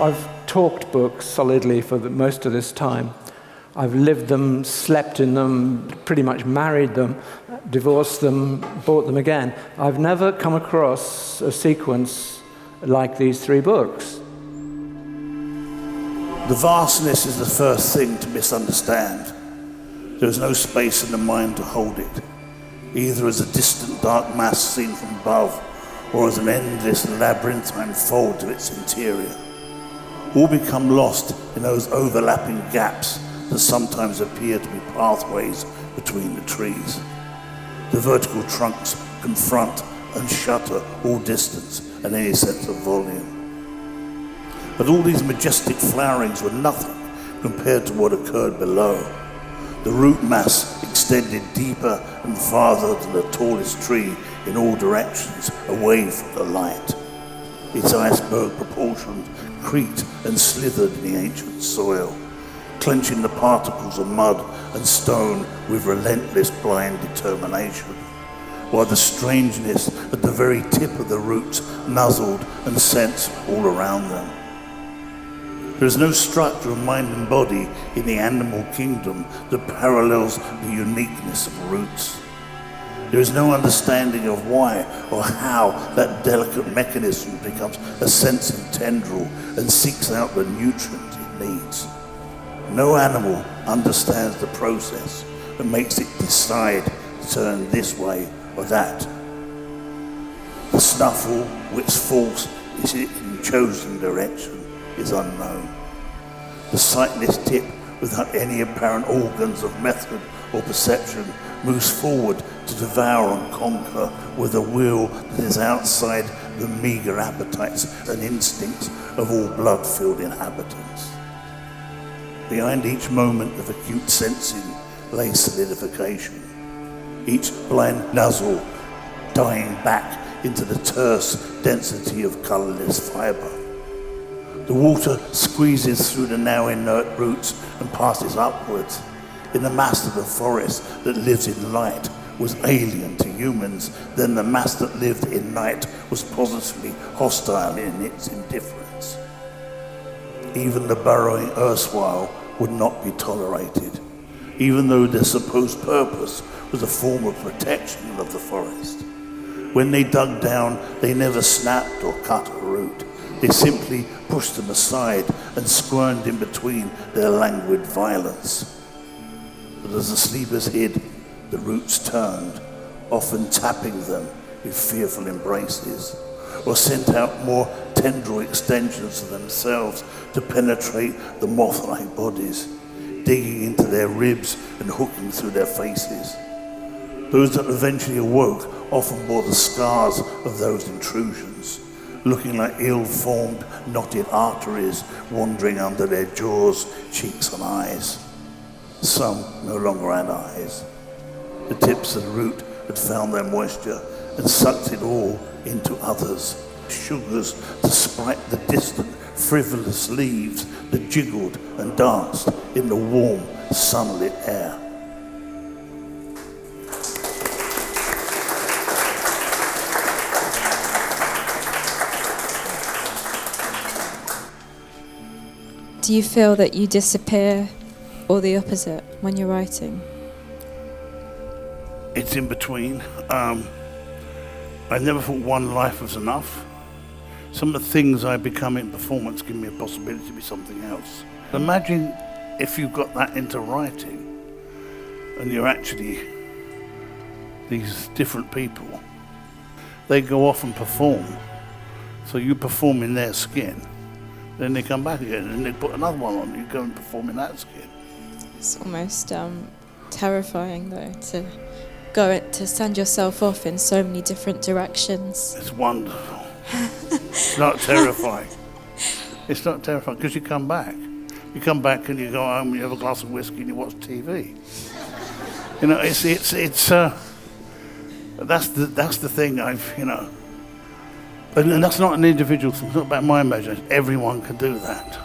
I've talked books solidly for most of this time. I've lived them, slept in them, pretty much married them, divorced them, bought them again. I've never come across a sequence like these 3 books. The vastness is the first thing to misunderstand. There is no space in the mind to hold it, either as a distant dark mass seen from above, or as an endless labyrinthine fold to its interior. All become lost in those overlapping gaps that sometimes appear to be pathways between the trees. The vertical trunks confront and shutter all distance and any sense of volume. But all these majestic flowerings were nothing compared to what occurred below. The root mass extended deeper and farther than the tallest tree in all directions away from the light. Its iceberg proportions creaked and slithered in the ancient soil, clenching the particles of mud and stone with relentless blind determination, while the strangeness at the very tip of the roots nuzzled and sensed all around them. There is no structure of mind and body in the animal kingdom that parallels the uniqueness of roots. There is no understanding of why or how that delicate mechanism becomes a sensing tendril and seeks out the nutrient it needs. No animal understands the process and makes it decide to turn this way or that. The snuffle which falls is in chosen direction is unknown. The sightless tip, without any apparent organs of method or perception, moves forward to devour and conquer with a will that is outside the meager appetites and instincts of all blood-filled inhabitants. Behind each moment of acute sensing lay solidification, each blind nuzzle dying back into the terse density of colourless fibre. The water squeezes through the now inert roots and passes upwards. In the mass of the forest that lives in light was alien to humans, then the mass that lived in night was positively hostile in its indifference. Even the burrowing erstwhile would not be tolerated, even though their supposed purpose was a form of protection of the forest. When they dug down, they never snapped or cut a root. They simply pushed them aside and squirmed in between their languid violence. But as the sleepers hid, the roots turned, often tapping them with fearful embraces, or sent out more tendril extensions of themselves to penetrate the moth-like bodies, digging into their ribs and hooking through their faces. Those that eventually awoke often bore the scars of those intrusions, looking like ill-formed, knotted arteries wandering under their jaws, cheeks and eyes. Some no longer had eyes. The tips of the root had found their moisture and sucked it all into others, sugars to sprite the distant, frivolous leaves that jiggled and danced in the warm, sunlit air. Do you feel that you disappear or the opposite when you're writing? It's in between. I never thought one life was enough. Some of the things I become in performance give me a possibility to be something else. Imagine if you got that into writing and you're actually these different people. They go off and perform. So you perform in their skin. Then they come back again and they put another one on. You go and perform in that skin. It's almost terrifying, though, to send yourself off in so many different directions. It's wonderful. It's not terrifying. It's not terrifying because you come back. You come back and you go home and you have a glass of whiskey and you watch TV. You know, it's that's the thing and that's not an individual thing. It's not about my imagination. Everyone can do that.